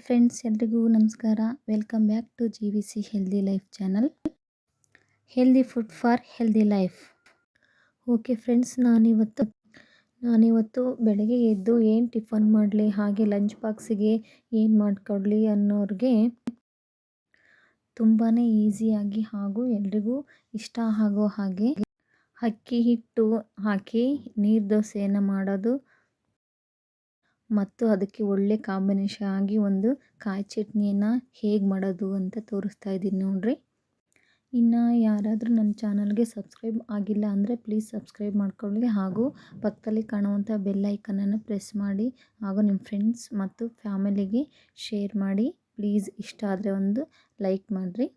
Friends, ಎಲ್ರಿಗೂ ನಮಸ್ಕಾರ. Welcome back to GVC healthy life channel. Healthy food for healthy life. Okay friends, ನಾನಿವತ್ತು ಬೆಳಗ್ಗೆ ಎದ್ದು ಏನು ಟಿಫನ್ ಮಾಡಲಿ, ಹಾಗೆ ಲಂಚ್ ಬಾಕ್ಸಿಗೆ ಏನು ಮಾಡಿಕೊಡ್ಲಿ ಅನ್ನೋರಿಗೆ ತುಂಬಾ ಈಸಿಯಾಗಿ ಹಾಗೂ ಎಲ್ರಿಗೂ ಇಷ್ಟ ಆಗೋ ಹಾಗೆ ಅಕ್ಕಿ ಹಿಟ್ಟು ಹಾಕಿ ನೀರು ದೋಸೆಯನ್ನು ಮಾಡೋದು ಮತ್ತು ಅದಕ್ಕೆ ಒಳ್ಳೆ ಕಾಂಬಿನೇಷನ್ ಆಗಿ ಒಂದು ಕಾಯಿ ಚಟ್ನಿಯನ್ನು ಹೇಗೆ ಮಾಡೋದು ಅಂತ ತೋರಿಸ್ತಾ ಇದ್ದೀನಿ ನೋಡ್ರಿ. ಇನ್ನು ಯಾರಾದರೂ ನನ್ನ ಚಾನಲ್ಗೆ ಸಬ್ಸ್ಕ್ರೈಬ್ ಆಗಿಲ್ಲ ಅಂದರೆ ಪ್ಲೀಸ್ ಸಬ್ಸ್ಕ್ರೈಬ್ ಮಾಡ್ಕೊಳ್ಳಿ, ಹಾಗೂ ಪಕ್ಕದಲ್ಲಿ ಕಾಣುವಂಥ ಬೆಲ್ ಐಕನನ್ನು ಪ್ರೆಸ್ ಮಾಡಿ, ಹಾಗೂ ನಿಮ್ಮ ಫ್ರೆಂಡ್ಸ್ ಮತ್ತು ಫ್ಯಾಮಿಲಿಗೆ ಶೇರ್ ಮಾಡಿ. ಪ್ಲೀಸ್ ಇಷ್ಟ ಆದರೆ ಒಂದು ಲೈಕ್ ಮಾಡಿರಿ.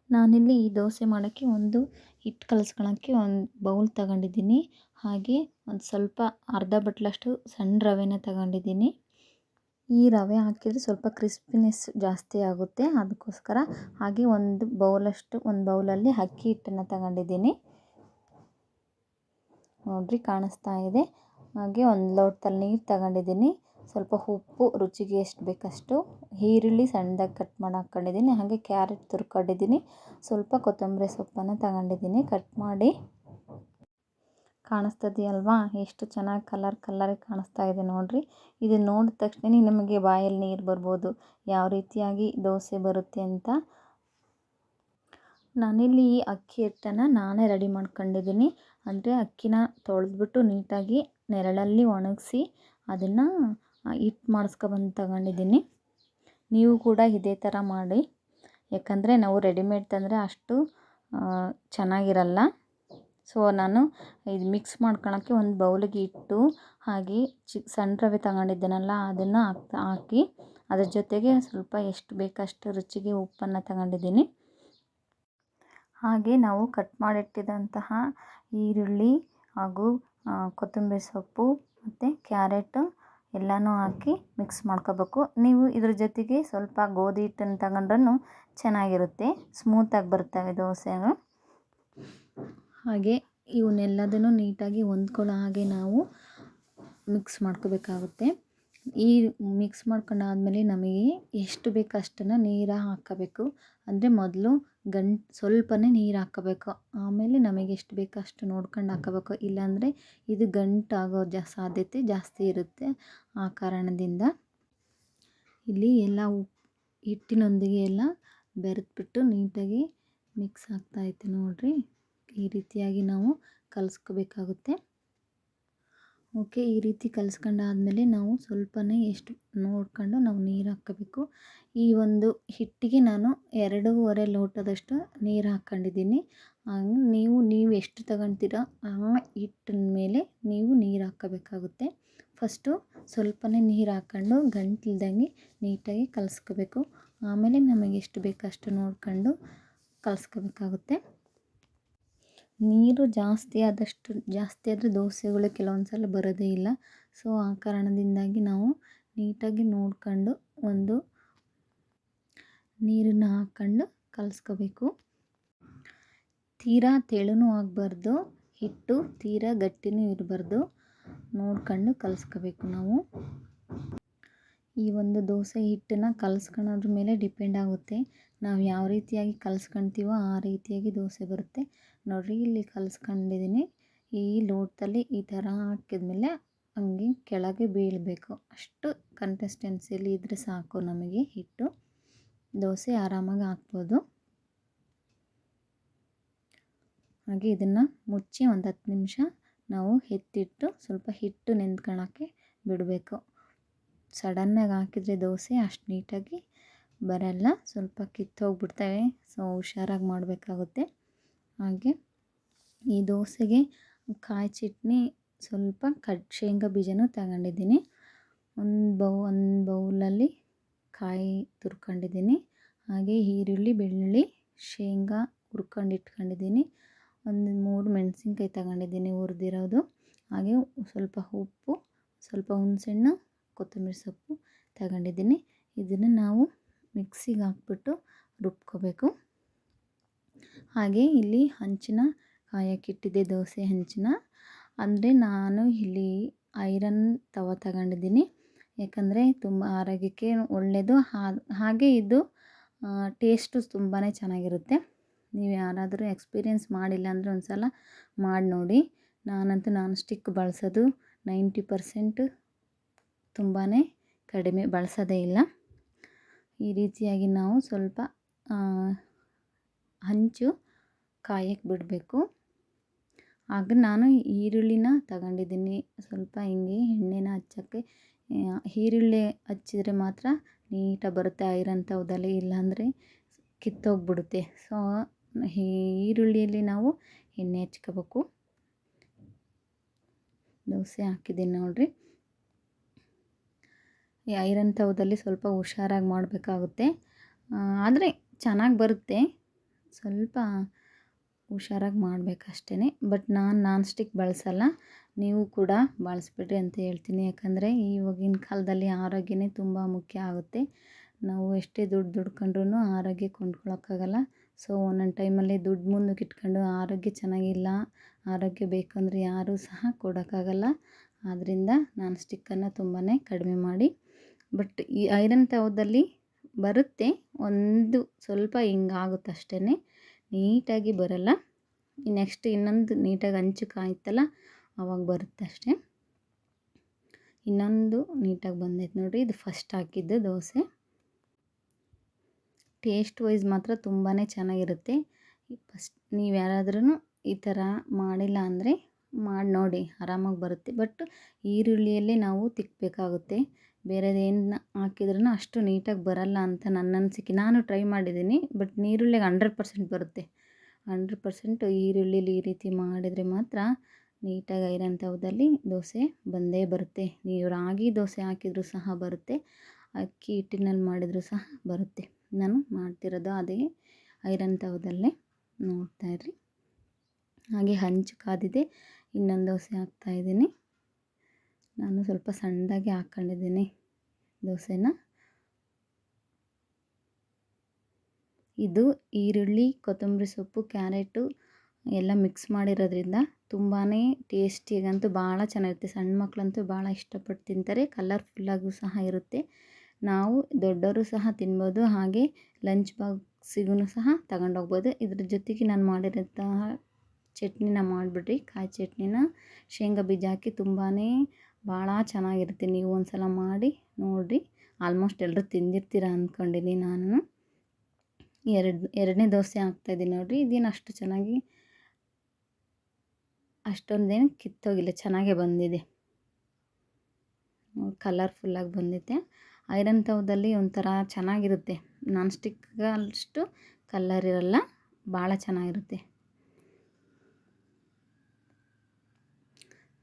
ನಾನಿಲ್ಲಿ ಈ ದೋಸೆ ಮಾಡೋಕ್ಕೆ ಒಂದು ಹಿಟ್ಟು ಕಲಿಸ್ಕೊಳ್ಳೋಕ್ಕೆ ಒಂದು ಬೌಲ್ ತಗೊಂಡಿದ್ದೀನಿ. ಹಾಗೆ ಒಂದು ಸ್ವಲ್ಪ ಅರ್ಧ ಬಟ್ಲಷ್ಟು ಸಣ್ಣ ರವೆನ ತಗೊಂಡಿದ್ದೀನಿ. ಈ ರವೆ ಹಾಕಿದರೆ ಸ್ವಲ್ಪ ಕ್ರಿಸ್ಪಿನೆಸ್ ಜಾಸ್ತಿ ಆಗುತ್ತೆ, ಅದಕ್ಕೋಸ್ಕರ. ಹಾಗೆ ಒಂದು ಬೌಲಲ್ಲಿ ಅಕ್ಕಿ ಹಿಟ್ಟನ್ನು ತಗೊಂಡಿದ್ದೀನಿ ನೋಡ್ರಿ, ಕಾಣಿಸ್ತಾ ಇದೆ. ಹಾಗೆ ಒಂದು ಲೋಟದಲ್ಲಿ ನೀರು ತಗೊಂಡಿದ್ದೀನಿ. ಸ್ವಲ್ಪ ಉಪ್ಪು ರುಚಿಗೆ ಎಷ್ಟು ಬೇಕಷ್ಟು, ಈರುಳ್ಳಿ ಸಣ್ಣದಾಗಿ ಕಟ್ ಮಾಡಿ ಹಾಕ್ಕೊಂಡಿದ್ದೀನಿ. ಹಾಗೆ ಕ್ಯಾರೆಟ್ ತುರ್ಕೊಂಡಿದ್ದೀನಿ. ಸ್ವಲ್ಪ ಕೊತ್ತಂಬರಿ ಸೊಪ್ಪನ್ನು ತಗೊಂಡಿದ್ದೀನಿ ಕಟ್ ಮಾಡಿ. ಕಾಣಿಸ್ತದೆಯಲ್ವಾ, ಎಷ್ಟು ಚೆನ್ನಾಗಿ ಕಲರ್ ಕಾಣಿಸ್ತಾ ಇದೆ ನೋಡ್ರಿ. ಇದು ನೋಡಿದ ತಕ್ಷಣ ನಿಮಗೆ ಬಾಯಲ್ಲಿ ನೀರು ಬರ್ಬೋದು, ಯಾವ ರೀತಿಯಾಗಿ ದೋಸೆ ಬರುತ್ತೆ ಅಂತ. ನಾನಿಲ್ಲಿ ಈ ಅಕ್ಕಿ ಹಿಟ್ಟನ್ನು ನಾನೇ ರೆಡಿ ಮಾಡ್ಕೊಂಡಿದ್ದೀನಿ. ಅಂದರೆ ಅಕ್ಕಿನ ತೊಳೆದ್ಬಿಟ್ಟು ನೀಟಾಗಿ ನೆರಳಲ್ಲಿ ಒಣಗಿಸಿ ಅದನ್ನು ಹಿಟ್ಟು ಮಾಡಿಸ್ಕೊಬಂದು ತಗೊಂಡಿದ್ದೀನಿ. ನೀವು ಕೂಡ ಇದೇ ಥರ ಮಾಡಿ, ಯಾಕಂದರೆ ನಾವು ರೆಡಿಮೇಡ್ ತಂದರೆ ಅಷ್ಟು ಚೆನ್ನಾಗಿರಲ್ಲ. ಸೊ ನಾನು ಇದು ಮಿಕ್ಸ್ ಮಾಡ್ಕೊಳ್ಳೋಕ್ಕೆ ಒಂದು ಬೌಲಿಗೆ ಇಟ್ಟು, ಹಾಗೆ ಸಣ್ಣ ರವೆ ತಗೊಂಡಿದ್ದೇನಲ್ಲ ಅದನ್ನು ಹಾಕಿ ಅದ್ರ ಜೊತೆಗೆ ಸ್ವಲ್ಪ ಎಷ್ಟು ಬೇಕಷ್ಟು ರುಚಿಗೆ ಉಪ್ಪನ್ನು ತಗೊಂಡಿದ್ದೀನಿ. ಹಾಗೆ ನಾವು ಕಟ್ ಮಾಡಿಟ್ಟಿದ್ದಂತಹ ಈರುಳ್ಳಿ ಹಾಗೂ ಕೊತ್ತಂಬರಿ ಸೊಪ್ಪು ಮತ್ತು ಕ್ಯಾರೆಟು ಎಲ್ಲನೂ ಹಾಕಿ ಮಿಕ್ಸ್ ಮಾಡ್ಕೋಬೇಕು. ನೀವು ಇದ್ರ ಜೊತೆಗೆ ಸ್ವಲ್ಪ ಗೋಧಿ ಹಿಟ್ಟನ್ನು ತಗೊಂಡ್ರೂ ಚೆನ್ನಾಗಿರುತ್ತೆ, ಸ್ಮೂತಾಗಿ ಬರ್ತವೆ ದೋಸೆಗಳು. ಹಾಗೆ ಇವನ್ನೆಲ್ಲದನ್ನು ನೀಟಾಗಿ ಹೊಂದ್ಕೊಳ್ಳೋ ಹಾಗೆ ನಾವು ಮಿಕ್ಸ್ ಮಾಡ್ಕೋಬೇಕಾಗುತ್ತೆ. ಈ ಮಿಕ್ಸ್ ಮಾಡ್ಕೊಂಡಾದ್ಮೇಲೆ ನಮಗೆ ಎಷ್ಟು ಬೇಕು ಅಷ್ಟನ್ನು ನೀರು ಹಾಕ್ಕೋಬೇಕು. ಅಂದರೆ ಮೊದಲು ಸ್ವಲ್ಪನೇ ನೀರು ಹಾಕ್ಕೋಬೇಕು, ಆಮೇಲೆ ನಮಗೆ ಎಷ್ಟು ಬೇಕು ಅಷ್ಟು ನೋಡ್ಕೊಂಡು ಹಾಕ್ಕೋಬೇಕು. ಇಲ್ಲಾಂದರೆ ಇದು ಗಂಟಾಗೋ ಸಾಧ್ಯತೆ ಜಾಸ್ತಿ ಇರುತ್ತೆ. ಆ ಕಾರಣದಿಂದ ಇಲ್ಲಿ ಎಲ್ಲ ಹಿಟ್ಟಿನೊಂದಿಗೆ ಎಲ್ಲ ಬೆರೆತ್ಬಿಟ್ಟು ನೀಟಾಗಿ ಮಿಕ್ಸ್ ಆಗ್ತಾಯಿತ್ತು ನೋಡಿರಿ. ಈ ರೀತಿಯಾಗಿ ನಾವು ಕಲಿಸ್ಕೋಬೇಕಾಗುತ್ತೆ. ಓಕೆ, ಈ ರೀತಿ ಕಲಿಸ್ಕೊಂಡಾದ್ಮೇಲೆ ನಾವು ಸ್ವಲ್ಪನೇ ಎಷ್ಟು ನೋಡ್ಕೊಂಡು ನಾವು ನೀರು ಹಾಕ್ಕೋಬೇಕು. ಈ ಒಂದು ಹಿಟ್ಟಿಗೆ ನಾನು 2.5 ಲೋಟದಷ್ಟು ನೀರು ಹಾಕ್ಕೊಂಡಿದ್ದೀನಿ. ನೀವು ಎಷ್ಟು ತಗೊಳ್ತೀರೋ ಆ ಹಿಟ್ಟಿನ ಮೇಲೆ ನೀವು ನೀರು ಹಾಕ್ಕೋಬೇಕಾಗುತ್ತೆ. ಫಸ್ಟು ಸ್ವಲ್ಪನೇ ನೀರು ಹಾಕ್ಕೊಂಡು ಗಂಟಿಲ್ದಂಗೆ ನೀಟಾಗಿ ಕಲಿಸ್ಕೋಬೇಕು. ಆಮೇಲೆ ನಮಗೆ ಎಷ್ಟು ಬೇಕಷ್ಟು ನೋಡ್ಕೊಂಡು ಕಲಿಸ್ಕೋಬೇಕಾಗುತ್ತೆ. ನೀರು ಜಾಸ್ತಿ ಆದರೆ ದೋಸೆಗಳು ಕೆಲವೊಂದು ಸಲ ಬರೋದೇ ಇಲ್ಲ. ಸೊ ಆ ಕಾರಣದಿಂದಾಗಿ ನಾವು ನೀಟಾಗಿ ನೋಡ್ಕೊಂಡು ಒಂದು ನೀರನ್ನು ಹಾಕ್ಕೊಂಡು ಕಲಿಸ್ಕೋಬೇಕು. ತೀರಾ ತೆಳುನೂ ಆಗಬಾರ್ದು, ಹಿಟ್ಟು ತೀರಾ ಗಟ್ಟಿನೂ ಇರಬಾರ್ದು, ನೋಡ್ಕೊಂಡು ಕಲಿಸ್ಕೋಬೇಕು ನಾವು. ಈ ಒಂದು ದೋಸೆ ಹಿಟ್ಟನ್ನು ಕಲಿಸ್ಕೊಳ್ಳೋದ್ರ ಮೇಲೆ ಡಿಪೆಂಡ್ ಆಗುತ್ತೆ. ನಾವು ಯಾವ ರೀತಿಯಾಗಿ ಕಲಿಸ್ಕೊಳ್ತೀವೋ ಆ ರೀತಿಯಾಗಿ ದೋಸೆ ಬರುತ್ತೆ ನೋಡಿರಿ. ಇಲ್ಲಿ ಕಲಿಸ್ಕೊಂಡಿದ್ದೀನಿ. ಈ ಲೋಟದಲ್ಲಿ ಈ ಥರ ಹಾಕಿದ್ಮೇಲೆ ಹಂಗೆ ಕೆಳಗೆ ಬೀಳಬೇಕು, ಅಷ್ಟು ಕನ್ಸಿಸ್ಟೆನ್ಸಿಯಲ್ಲಿ ಇದ್ದರೆ ಸಾಕು ನಮಗೆ. ಹಿಟ್ಟು ದೋಸೆ ಆರಾಮಾಗಿ ಹಾಕ್ಬೋದು. ಹಾಗೆ ಇದನ್ನು ಮುಚ್ಚಿ ಒಂದು 10 ನಿಮಿಷ ನಾವು ಎತ್ತಿಟ್ಟು ಸ್ವಲ್ಪ ಹಿಟ್ಟು ನೆಂದ್ಕೊಳ್ಳೋಕ್ಕೆ ಬಿಡಬೇಕು. ಸಡನ್ನಾಗಿ ಹಾಕಿದರೆ ದೋಸೆ ಅಷ್ಟು ನೀಟಾಗಿ ಬರಲ್ಲ, ಸ್ವಲ್ಪ ಕಿತ್ತೋಗ್ಬಿಡ್ತವೆ. ಸೊ ಹುಷಾರಾಗಿ ಮಾಡಬೇಕಾಗುತ್ತೆ. ಹಾಗೆ ಈ ದೋಸೆಗೆ ಕಾಯಿ ಚಟ್ನಿ ಸ್ವಲ್ಪ ಶೇಂಗಾ ಬೀಜನೂ ತಗೊಂಡಿದ್ದೀನಿ. ಒಂದು ಬೌಲಲ್ಲಿ ಕಾಯಿ ತುರ್ಕೊಂಡಿದ್ದೀನಿ. ಹಾಗೆ ಈರುಳ್ಳಿ, ಬೆಳ್ಳುಳ್ಳಿ, ಶೇಂಗಾ ಹುರ್ಕೊಂಡು ಇಟ್ಕೊಂಡಿದ್ದೀನಿ. ಒಂದು 3 ಮೆಣಸಿನ್ಕಾಯಿ ತಗೊಂಡಿದ್ದೀನಿ ಹುರಿದಿರೋದು. ಹಾಗೆ ಸ್ವಲ್ಪ ಉಪ್ಪು, ಸ್ವಲ್ಪ ಹುಣಸೆಹಣ್ಣು, ಕೊತ್ತಂಬರಿ ಸೊಪ್ಪು ತಗೊಂಡಿದ್ದೀನಿ. ಇದನ್ನು ನಾವು ಮಿಕ್ಸಿಗೆ ಹಾಕ್ಬಿಟ್ಟು ರುಬ್ಕೋಬೇಕು. ಹಾಗೆ ಇಲ್ಲಿ ಹಂಚಿನ ಕಾಯಕ್ಕಿಟ್ಟಿದ್ದೆ ದೋಸೆ ಹಂಚಿನ. ಅಂದರೆ ನಾನು ಇಲ್ಲಿ ಐರನ್ ತವ ತಗೊಂಡಿದ್ದೀನಿ. ಯಾಕಂದರೆ ತುಂಬ ಆರೋಗ್ಯಕ್ಕೆ ಒಳ್ಳೆಯದು. ಹಾಗೆ ಇದು ಟೇಸ್ಟು ತುಂಬಾ ಚೆನ್ನಾಗಿರುತ್ತೆ. ನೀವು ಯಾರಾದರೂ ಎಕ್ಸ್ಪೀರಿಯೆನ್ಸ್ ಮಾಡಿಲ್ಲ ಅಂದರೆ ಒಂದು ಸಲ ಮಾಡಿ ನೋಡಿ. ನಾನಂತೂ ನಾನ್ ಸ್ಟಿಕ್ ಬಳಸೋದು 90% ತುಂಬಾ ಕಡಿಮೆ, ಬಳಸೋದೇ ಇಲ್ಲ. ಈ ರೀತಿಯಾಗಿ ನಾವು ಸ್ವಲ್ಪ ಹಂಚು ಕಾಯಕ್ಕೆ ಬಿಡಬೇಕು. ಆಗ ನಾನು ಈರುಳ್ಳಿನ ತಗೊಂಡಿದ್ದೀನಿ. ಸ್ವಲ್ಪ ಹಿಂಗೆ ಎಣ್ಣೆನ ಹಚ್ಚೋಕ್ಕೆ, ಈರುಳ್ಳಿ ಹಚ್ಚಿದರೆ ಮಾತ್ರ ನೀಟಾಗಿ ಬರುತ್ತೆ ಐರನ್ ತವದಲ್ಲಿ, ಇಲ್ಲಾಂದರೆ ಕಿತ್ತೋಗ್ಬಿಡುತ್ತೆ. ಸೊ ಈರುಳ್ಳಿಯಲ್ಲಿ ನಾವು ಎಣ್ಣೆ ಹಚ್ಕೋಬೇಕು. ದೋಸೆ ಹಾಕಿದ್ದೀನಿ ನೋಡಿರಿ. ಈ ಐರನ್ ತವದಲ್ಲಿ ಸ್ವಲ್ಪ ಹುಷಾರಾಗಿ ಮಾಡಬೇಕಾಗುತ್ತೆ, ಆದರೆ ಚೆನ್ನಾಗಿ ಬರುತ್ತೆ. ಸ್ವಲ್ಪ ಹುಷಾರಾಗಿ ಮಾಡಬೇಕಷ್ಟೇ. ಬಟ್ ನಾನು ನಾನ್ ಸ್ಟಿಕ್ ಬಳಸಲ್ಲ, ನೀವು ಕೂಡ ಬಳಸ್ಬಿಡ್ರಿ ಅಂತ ಹೇಳ್ತೀನಿ. ಯಾಕಂದರೆ ಇವಾಗಿನ ಕಾಲದಲ್ಲಿ ಆರೋಗ್ಯನೇ ತುಂಬ ಮುಖ್ಯ ಆಗುತ್ತೆ. ನಾವು ಎಷ್ಟೇ ದುಡ್ಡು ದುಡ್ಕೊಂಡ್ರೂ ಆರೋಗ್ಯ ಕೊಂಡ್ಕೊಳಕ್ಕಾಗಲ್ಲ. ಸೊ ಒಂದೊಂದು ಟೈಮಲ್ಲಿ ದುಡ್ಡು ಮುಂದಕ್ಕೆ ಇಟ್ಕೊಂಡು ಆರೋಗ್ಯ ಚೆನ್ನಾಗಿಲ್ಲ, ಆರೋಗ್ಯ ಬೇಕಂದರೆ ಯಾರೂ ಸಹ ಕೊಡೋಕ್ಕಾಗಲ್ಲ. ಆದ್ದರಿಂದ ನಾನ್ ಸ್ಟಿಕ್ಕನ್ನು ತುಂಬಾ ಕಡಿಮೆ ಮಾಡಿ. ಬಟ್ ಈ ಐರನ್ ತವದಲ್ಲಿ ಬರುತ್ತೆ, ಒಂದು ಸ್ವಲ್ಪ ಹಿಂಗಾಗುತ್ತೆ ಅಷ್ಟೇ, ನೀಟಾಗಿ ಬರಲ್ಲ. ನೆಕ್ಸ್ಟ್ ಇನ್ನೊಂದು ನೀಟಾಗಿ ಹಂಚು ಕಾಯ್ತಲ್ಲ ಆವಾಗ ಬರುತ್ತೆ ಅಷ್ಟೇ. ಇನ್ನೊಂದು ನೀಟಾಗಿ ಬಂದೈತೆ ನೋಡಿರಿ. ಇದು ಫಸ್ಟ್ ಹಾಕಿದ್ದು ದೋಸೆ. ಟೇಸ್ಟ್ ವೈಸ್ ಮಾತ್ರ ತುಂಬಾ ಚೆನ್ನಾಗಿರುತ್ತೆ. ಫಸ್ಟ್ ನೀವು ಯಾರಾದ್ರೂ ಈ ಥರ ಮಾಡಿಲ್ಲ ಅಂದರೆ ಮಾಡಿ ನೋಡಿ, ಆರಾಮಾಗಿ ಬರುತ್ತೆ. ಬಟ್ ಈರುಳ್ಳಿಯಲ್ಲೇ ನಾವು ತಿಕ್ಕಬೇಕಾಗುತ್ತೆ, ಬೇರೆದೇನು ಹಾಕಿದ್ರೂ ಅಷ್ಟು ನೀಟಾಗಿ ಬರಲ್ಲ ಅಂತ ನನ್ನ ಅನಿಸಿಕೆ. ನಾನು ಟ್ರೈ ಮಾಡಿದ್ದೀನಿ, ಬಟ್ ಈರುಳ್ಳಿಗೆ 100% ಬರುತ್ತೆ. 100% ಈರುಳ್ಳಿಲಿ ಈ ರೀತಿ ಮಾಡಿದರೆ ಮಾತ್ರ ನೀಟಾಗಿ ಐರನ್ ತವದಲ್ಲಿ ದೋಸೆ ಬಂದೇ ಬರುತ್ತೆ. ನೀವು ರಾಗಿ ದೋಸೆ ಹಾಕಿದರೂ ಸಹ ಬರುತ್ತೆ, ಅಕ್ಕಿ ಹಿಟ್ಟಿನಲ್ಲಿ ಮಾಡಿದರೂ ಸಹ ಬರುತ್ತೆ. ನಾನು ಮಾಡ್ತಿರೋದು ಅದೇ ಐರನ್ ತವದಲ್ಲೇ, ನೋಡ್ತಾಯಿರ್ರಿ. ಹಾಗೆ ಹಂಚು ಕಾದಿದೆ, ಇನ್ನೊಂದು ದೋಸೆ ಹಾಕ್ತಾಯಿದ್ದೀನಿ. ನಾನು ಸ್ವಲ್ಪ ಸಣ್ಣದಾಗಿ ಹಾಕ್ಕೊಂಡಿದ್ದೀನಿ ದೋಸೆನ. ಇದು ಈರುಳ್ಳಿ, ಕೊತ್ತಂಬರಿ ಸೊಪ್ಪು, ಕ್ಯಾರೆಟು ಎಲ್ಲ ಮಿಕ್ಸ್ ಮಾಡಿರೋದ್ರಿಂದ ತುಂಬಾ ಟೇಸ್ಟಿಗಂತೂ ಭಾಳ ಚೆನ್ನಾಗಿರುತ್ತೆ. ಸಣ್ಣ ಮಕ್ಕಳಂತೂ ಭಾಳ ಇಷ್ಟಪಟ್ಟು ತಿಂತಾರೆ. ಕಲರ್ಫುಲ್ಲಾಗೂ ಸಹ ಇರುತ್ತೆ. ನಾವು ದೊಡ್ಡವರು ಸಹ ತಿನ್ಬೋದು, ಹಾಗೆ ಲಂಚ್ ಬಾಕ್ಸಿಗೂ ಸಹ ತಗೊಂಡೋಗ್ಬೋದು. ಇದ್ರ ಜೊತೆಗೆ ನಾನು ಮಾಡಿರೋಂತಹ ಚಟ್ನಿನ ಮಾಡಿಬಿಡ್ರಿ, ಕಾಯಿ ಚಟ್ನಿನ ಶೇಂಗಾ ಬೀಜ ಹಾಕಿ ತುಂಬಾ ಭಾಳ ಚೆನ್ನಾಗಿರುತ್ತೆ. ನೀವು ಒಂದು ಸಲ ಮಾಡಿ ನೋಡಿರಿ. ಆಲ್ಮೋಸ್ಟ್ ಎಲ್ಲರೂ ತಿಂದಿರ್ತೀರ ಅಂದ್ಕೊಂಡಿನಿ ನಾನು. ಎರಡನೇ ದೋಸೆ ಹಾಕ್ತಾಯಿದ್ದೀನಿ ನೋಡಿರಿ. ಇದೇನು ಅಷ್ಟು ಚೆನ್ನಾಗಿ ಅಷ್ಟೊಂದೇನು ಕಿತ್ತೋಗಿಲ್ಲ, ಚೆನ್ನಾಗೇ ಬಂದಿದೆ, ಕಲರ್ಫುಲ್ಲಾಗಿ ಬಂದಿದೆ. ಐರನ್ ತವದಲ್ಲಿ ಒಂಥರ ಚೆನ್ನಾಗಿರುತ್ತೆ. ನಾನ್ ಸ್ಟಿಕ್ಕಷ್ಟು ಕಲರ್ ಇರಲ್ಲ, ಭಾಳ ಚೆನ್ನಾಗಿರುತ್ತೆ.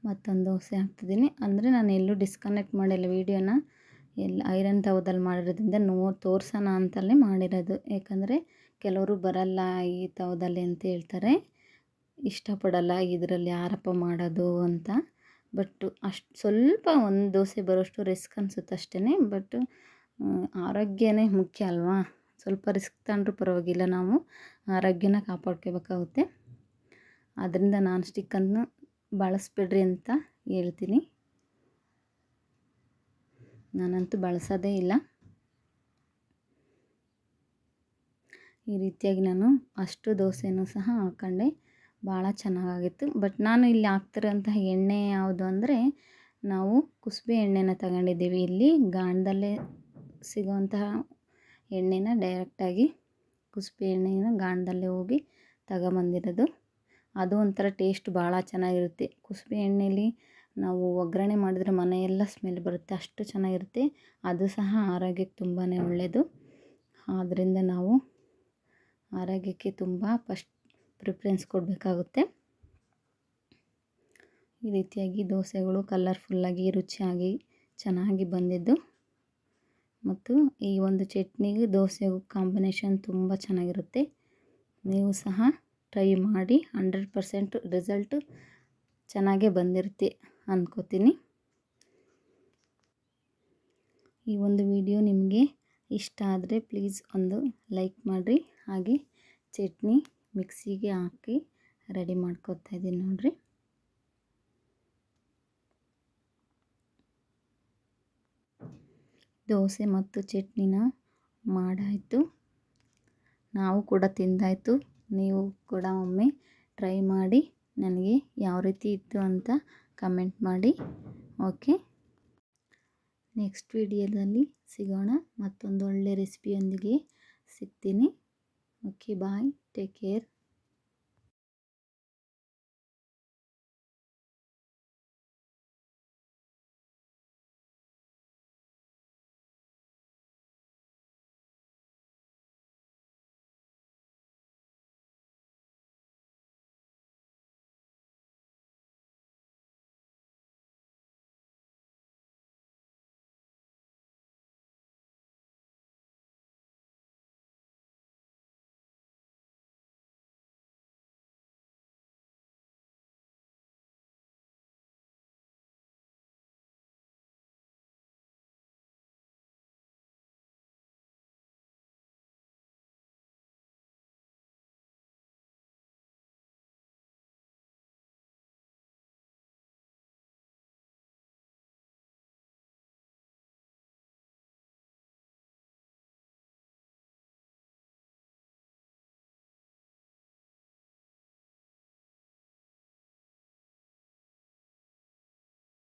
ಮತ್ತೊಂದು ದೋಸೆ ಹಾಕ್ತಿದ್ದೀನಿ. ಅಂದರೆ ನಾನು ಎಲ್ಲೂ ಡಿಸ್ಕನೆಕ್ಟ್ ಮಾಡಿಲ್ಲ ವೀಡಿಯೋನ, ಎಲ್ಲ ಐರನ್ ತವದಲ್ಲಿ ಮಾಡಿರೋದ್ರಿಂದ ತೋರ್ಸೋಣ ಅಂತಲೇ ಮಾಡಿರೋದು. ಯಾಕಂದರೆ ಕೆಲವರು ಬರಲ್ಲ ಈ ತವದಲ್ಲಿ ಅಂತ ಹೇಳ್ತಾರೆ, ಇಷ್ಟಪಡಲ್ಲ ಇದರಲ್ಲಿ ಯಾರಪ್ಪ ಮಾಡೋದು ಅಂತ. ಬಟ್ ಅಷ್ಟು ಸ್ವಲ್ಪ ಒಂದು ದೋಸೆ ಬರೋಷ್ಟು ರಿಸ್ಕ್ ಅನಿಸುತ್ತೆ ಅಷ್ಟೇ. ಬಟ್ ಆರೋಗ್ಯನೇ ಮುಖ್ಯ ಅಲ್ವಾ, ಸ್ವಲ್ಪ ರಿಸ್ಕ್ ತಗೊಂಡ್ರೂ ಪರವಾಗಿಲ್ಲ, ನಾವು ಆರೋಗ್ಯನ ಕಾಪಾಡ್ಕೋಬೇಕಾಗುತ್ತೆ. ಆದ್ದರಿಂದ ನಾನ್ ಸ್ಟಿಕ್ಕನ್ನು ಬಳಸ್ಬಿಡ್ರಿ ಅಂತ ಹೇಳ್ತೀನಿ. ನಾನಂತೂ ಬಳಸೋದೇ ಇಲ್ಲ. ಈ ರೀತಿಯಾಗಿ ನಾನು ಅಷ್ಟು ದೋಸೆನೂ ಸಹ ಹಾಕ್ಕೊಂಡೆ, ಭಾಳ ಚೆನ್ನಾಗಾಗಿತ್ತು. ಬಟ್ ನಾನು ಇಲ್ಲಿ ಹಾಕ್ತಿರೋಂತಹ ಎಣ್ಣೆ ಯಾವುದು ಅಂದರೆ, ನಾವು ಕುಸುಬೆ ಎಣ್ಣೆನ ತಗೊಂಡಿದ್ದೀವಿ. ಇಲ್ಲಿ ಗಾಣದಲ್ಲೇ ಸಿಗೋವಂತಹ ಎಣ್ಣೆನ ಡೈರೆಕ್ಟಾಗಿ ಕುಸುಬೆ ಎಣ್ಣೆನ ಗಾಣದಲ್ಲೇ ಹೋಗಿ ತಗೊಂಬಂದಿರೋದು. ಅದು ಒಂಥರ ಟೇಸ್ಟ್ ಭಾಳ ಚೆನ್ನಾಗಿರುತ್ತೆ. ಕುಸುಬೆ ಎಣ್ಣೆಲಿ ನಾವು ಒಗ್ಗರಣೆ ಮಾಡಿದರೆ ಮನೆಯೆಲ್ಲ ಸ್ಮೆಲ್ ಬರುತ್ತೆ, ಅಷ್ಟು ಚೆನ್ನಾಗಿರುತ್ತೆ. ಅದು ಸಹ ಆರೋಗ್ಯಕ್ಕೆ ತುಂಬಾ ಒಳ್ಳೆಯದು. ಆದ್ದರಿಂದ ನಾವು ಆರೋಗ್ಯಕ್ಕೆ ತುಂಬ ಫಸ್ಟ್ ಪ್ರಿಫರೆನ್ಸ್ ಕೊಡಬೇಕಾಗುತ್ತೆ. ಈ ರೀತಿಯಾಗಿ ದೋಸೆಗಳು ಕಲರ್ಫುಲ್ಲಾಗಿ, ರುಚಿಯಾಗಿ, ಚೆನ್ನಾಗಿ ಬಂದಿದ್ದು. ಮತ್ತು ಈ ಒಂದು ಚಟ್ನಿಗೆ ದೋಸೆಗೂ ಕಾಂಬಿನೇಷನ್ ತುಂಬ ಚೆನ್ನಾಗಿರುತ್ತೆ. ನೀವು ಸಹ ಟ್ರೈ ಮಾಡಿ, 100% ರಿಸಲ್ಟು ಚೆನ್ನಾಗೇ ಬಂದಿರುತ್ತೆ ಅಂದ್ಕೋತೀನಿ. ಈ ಒಂದು ವಿಡಿಯೋ ನಿಮಗೆ ಇಷ್ಟ ಆದರೆ ಪ್ಲೀಸ್ ಒಂದು ಲೈಕ್ ಮಾಡಿರಿ. ಹಾಗೆ ಚಟ್ನಿ ಮಿಕ್ಸಿಗೆ ಹಾಕಿ ರೆಡಿ ಮಾಡ್ಕೊತಾ ಇದ್ದೀನಿ ನೋಡಿರಿ. ದೋಸೆ ಮತ್ತು ಚಟ್ನಿನ ಮಾಡಾಯಿತು. ನಾವು ಕೂಡ ತಿಂದಾಯಿತು. ನೀವು ಕೂಡ ಒಮ್ಮೆ ಟ್ರೈ ಮಾಡಿ ನನಗೆ ಯಾವ ರೀತಿ ಇತ್ತು ಅಂತ ಕಮೆಂಟ್ ಮಾಡಿ. ಓಕೆ, ನೆಕ್ಸ್ಟ್ ವಿಡಿಯೋದಲ್ಲಿ ಸಿಗೋಣ. ಮತ್ತೊಂದು ಒಳ್ಳೆ ರೆಸಿಪಿಯೊಂದಿಗೆ ಸಿಗ್ತೀನಿ. ಓಕೆ, ಬಾಯ್, ಟೇಕ್ ಕೇರ್.